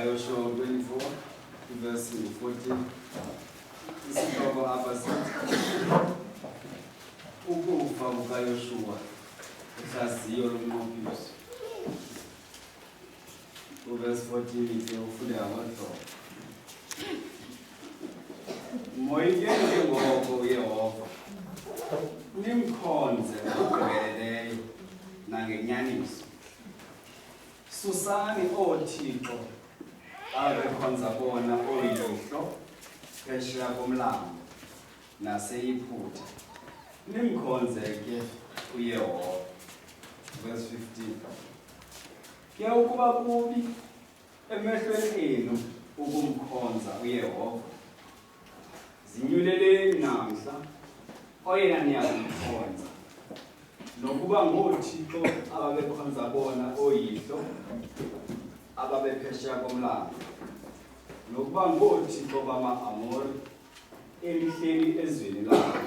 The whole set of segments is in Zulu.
Joshua 24, verse 14. Isihloko apha sithi ukufa kukaYoshua uhlaziyo lomnqophiso. Verse 14 ke ufunde amadoda. Moyikeni ngoko uYehova nimkhonze ngokugqibeleleyo nangenyaniso. Susani ooThixo abekhonza bona oyihlo phesheya komlambo naseyiphutha. Nimkhonze ke uYehova. Verse 15. Ke ukuba kubi emehlweni enu ukumkhonza uYehova, zinyuleleni namhla oyena niyakumkhonza, nokuba ngooThixo ababekhonza bona oyihlo ababephesheya komlambo, nokuba ngooThixo bama-Amori elihleli ezweni labo.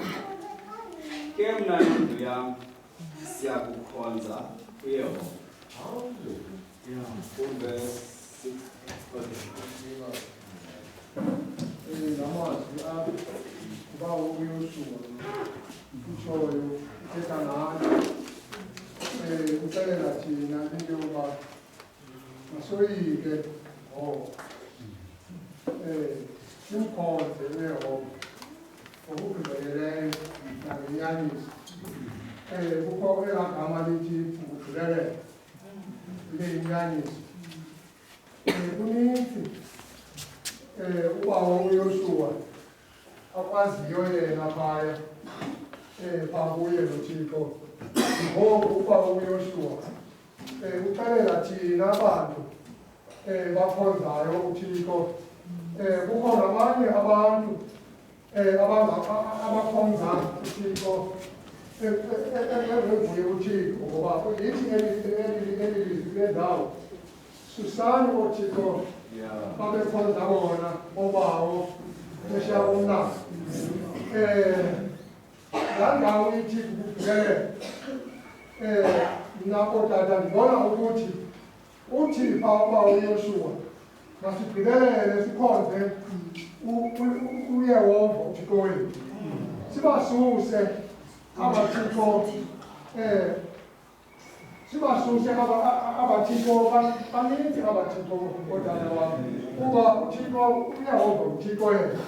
Ke mna nendlu yam siyakukhonza uYehova. Verse 6. Namazwi apho kuba uYoshua utshoyo uthetha nathi uxelela thina into yokuba masoyike ngoba simkhonze uYehova ngokugqibeleleyo nangenyaniso. Kukho elaa gama lithi ukugqibelela ibe yinyaniso. Kunintsi ubawo uYoshua akwaziyo yena phaya phaa kuye noThixo. Ngoku ubawo uYoshua uxelela thina abantu bakhonzayo uThixo. Kukho nabanye abantu abakhonza uThixo engevuye uThixo, ngoba yithi eli lizwi lendawo susani ooThixo babekhonza bona obawo phesheya komlambo. Laa ndawo ithi kukugqibelela, mna ootata ndibona ukuthi uthi phaa ubawo uYoshua masigqibelele sikhonze uYehova uThixo wethu, sibasuse abathixo sibasuse abathixo baninzi abathixo ootata wam, kuba uThixo uYehova uThixo yena.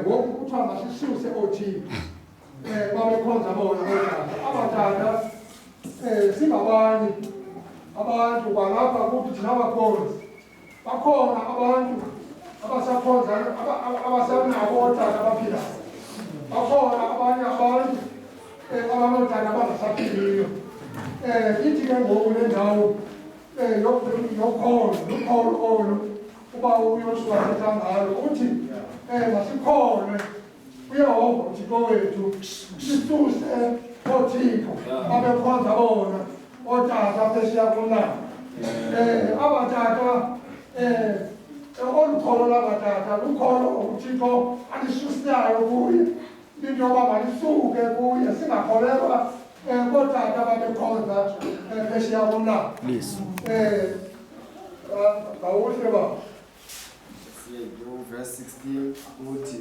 Ngoku kuthiwa masisuse oothixo babekhonza bona ootata. Abatata singabanye abantu kwalapha kuthi thina abakhonzi. Bakhona abantu abasakhonza abasanabo ootata abaphilayo. Bakhona abanye abantu abanootata abangasaphiliyo. Ithi ke ngoku le ndawo yokholo olu uba uYoshua athetha ngalo uthi masikholwe uYehova uThixo wethu, sisuse ooThixo abekhonza bona ootata phesheya komlambo. Abatata olu kholo lwabatata lukholo uThixo alisusileyo kuye, into yoba malisuke kuye, singakholelwa kootata babekhonza phesheya komlambo. Ngawuhle ba. Verse 16 uthi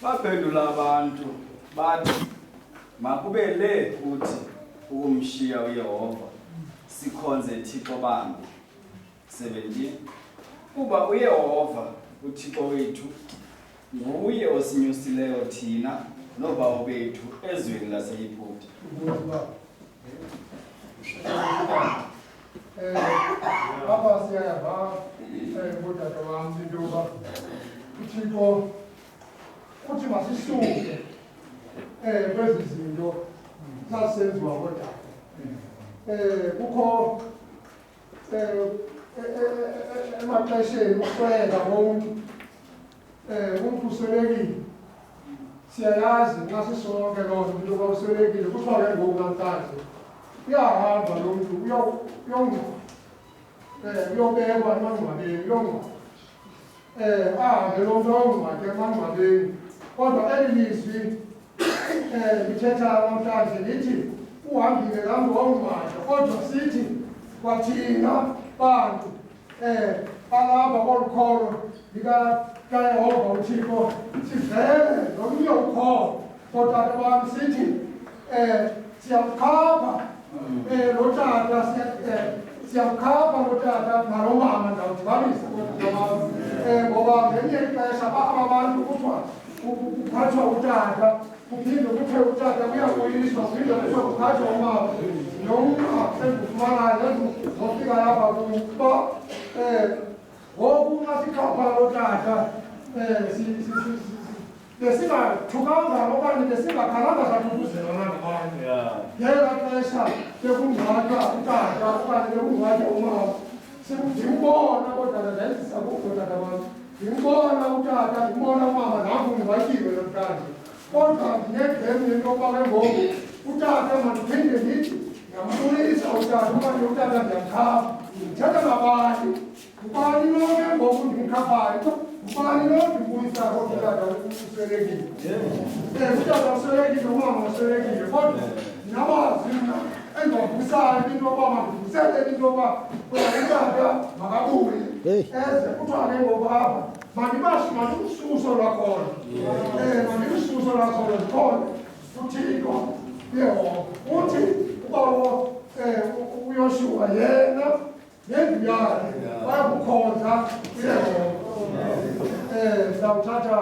baphendula abantu bathi makube le kuthi ukumshiya uYehova sikhonze Thixo bambi. 17 kuba uYehova uThixo wethu nguye osinyusileyo thina noobawo bethu ezweni laseYiphutha. Apha siyayava ngootata wam into yoba uThixo uthi masisuke kwezi zinto zasenziwa ngootata. Kukho emaxesheni ukwela ngomntu, umntu uswelekile, siyayazi ngasisonke loo nto into yoba uswelekile kuthiwa ke ngoku namhlanje uyahamba lo mntu uyobekwa emangcwabeni uyongcwaba ahambe lo mntu ayongcwatya emangcwabeni kodwa eli lizwi lithethayo namhlanje lithi uhambile laa mntu wongcwatya kodwa sithi kwathina bantu balapha kolu kholo likaYehova uThixo sivele nomnye ukholo kootata bam sithi siyamkhapha lo tata siyamkhapha lo tata nalo mama ndawudibanisa ngoba ngelinye ixesha aba bantu kuthiwa kuphathwa utata kuphinde kuthiwe utata kuyakuyiswa kuphinde kuthiwe kuphathwa umama nomma sendifumanayo zofika lapha kuba ngoku xa sikhapha lo tata besingathukanga okanye besingakhalanga sathukuzelana nabanye ngelaa xesha bekungcwatywa utata okanye bekungcwatywa umama ndimbona kodwa ndayizisa kukodata bam ndimbona utata ndimbona umama nanku ungcwatyiwe namhlanje kodwa ndinegemu yento yokuba ke ngoku utata mandiphinde ndithi ndiyambulisa utata okanye utata ndiyamkhapha ndithetha nabani ngubani lo ke ngoku ndimkhaphayo ngubani lo ndimbuyisayo kodwa utata uswelekile utata uswelekile umama uswelekile kodwa ndinabazi mna endiwavusayo into yoba mandivusele into yoba utata makabuye eze kuthiwa ke ngoku apha mandikususo lwakhona mandikususo lwakhona ndikhona uthixo yehova uthi ubawo uYoshua yena nendlu yakhe bayakukhonza uyehova ndawuthatha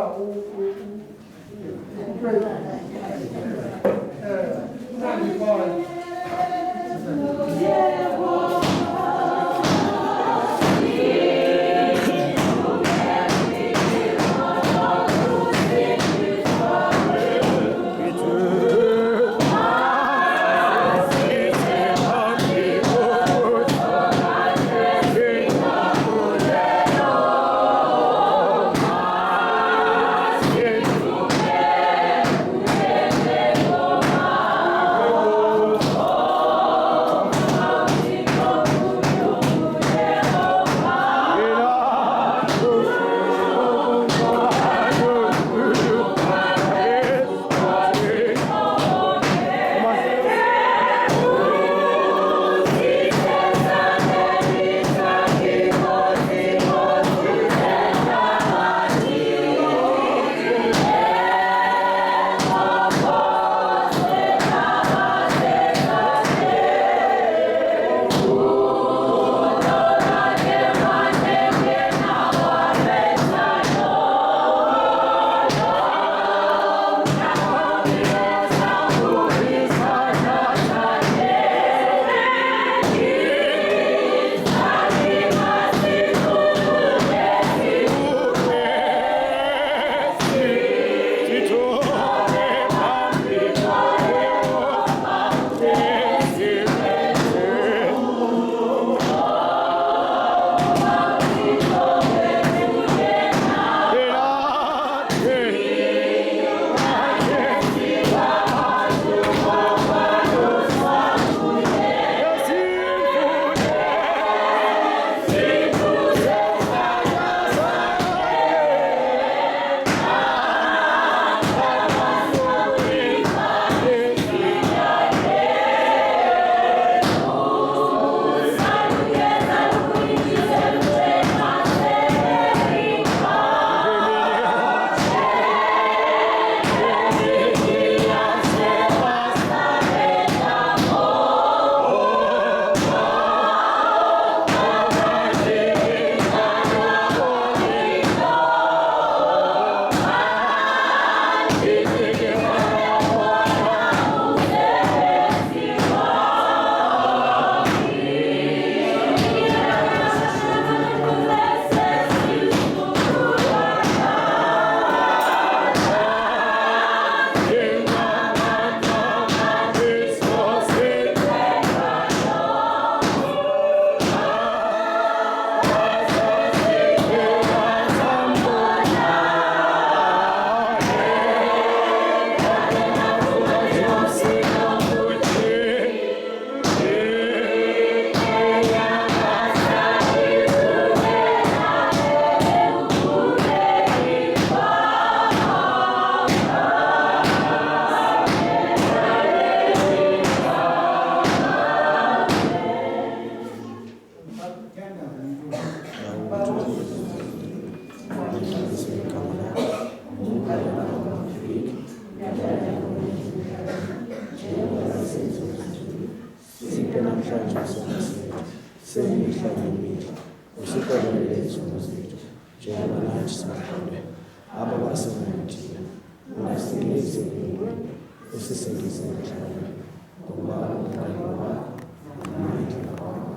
emhlabeni usiqokelele izono zethu njengoba nathi sibaxolele ababasengathina ungasilise empilweni usisindise emhlabeni ngoba umqangi wakho amandla wakho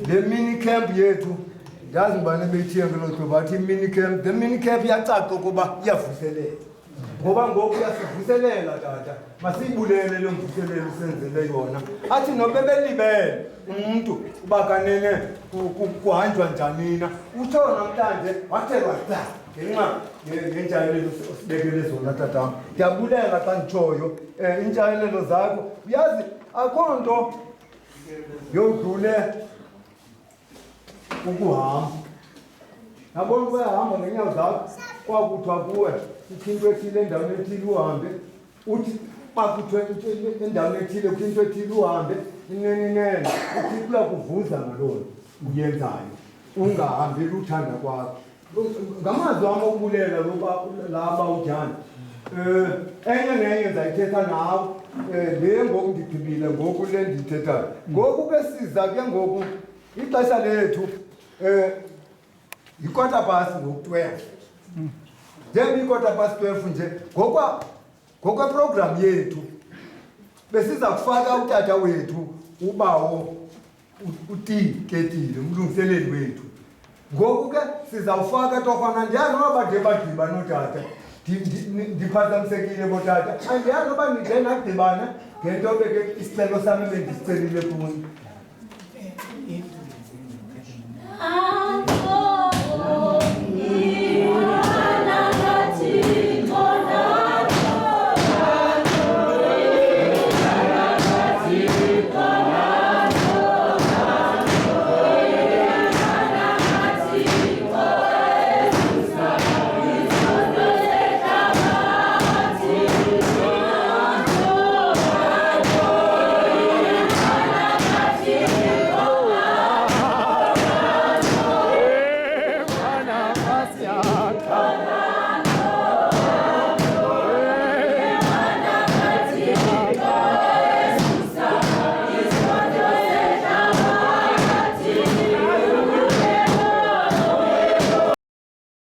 Le mini camp yethu ndazi ngibane bethiye ngelo thuba bathi mini camp the mini camp iyacaca ukuba iyavuselela ngoba ngoku uyasivuselela tata masiyibulele lo mvuselelo usenzele yona athi nobebelibele umuntu uba kanene kuhanjwa njani na utho namhlanje wathelwa cha ngenxa ngenjayelelo osibekele zona tata ndiyabulela xa nditshoyo injayelelo zakho uyazi akho nto yodlule ukuhamba yabona ukuyahamba ngeenyawo zakho kwakuthiwa kuwe into ethile endaweni ethile uhambe uthi bakuthiwe endaweni ethile kuthiwa into ethile uhambe inene uthi kuyakuvuza ngaloo uyenzayo ungahambeli uthanda kwakho ngamazwi wami okubulela laba ujani enye nenye ndizayithetha nawe le ngoku ndigqibile ngoku le ndiyithethayo ngoku ke siza ke ngoku ixesha lethu yi-quarter past ngoku 12 njengoba i-quarter past 12 nje ngokwa ngokweprogram yethu besiza kufaka utata wethu ubawo utiketile umlungiseleli wethu. Ngoku ke sizawufaka tofana andiyazi noba bade badibana notata ndiphazamisekile botata andiyazi noba ndide nadibana ngento beke isicelo sami bendisicelile kuni. Yeah.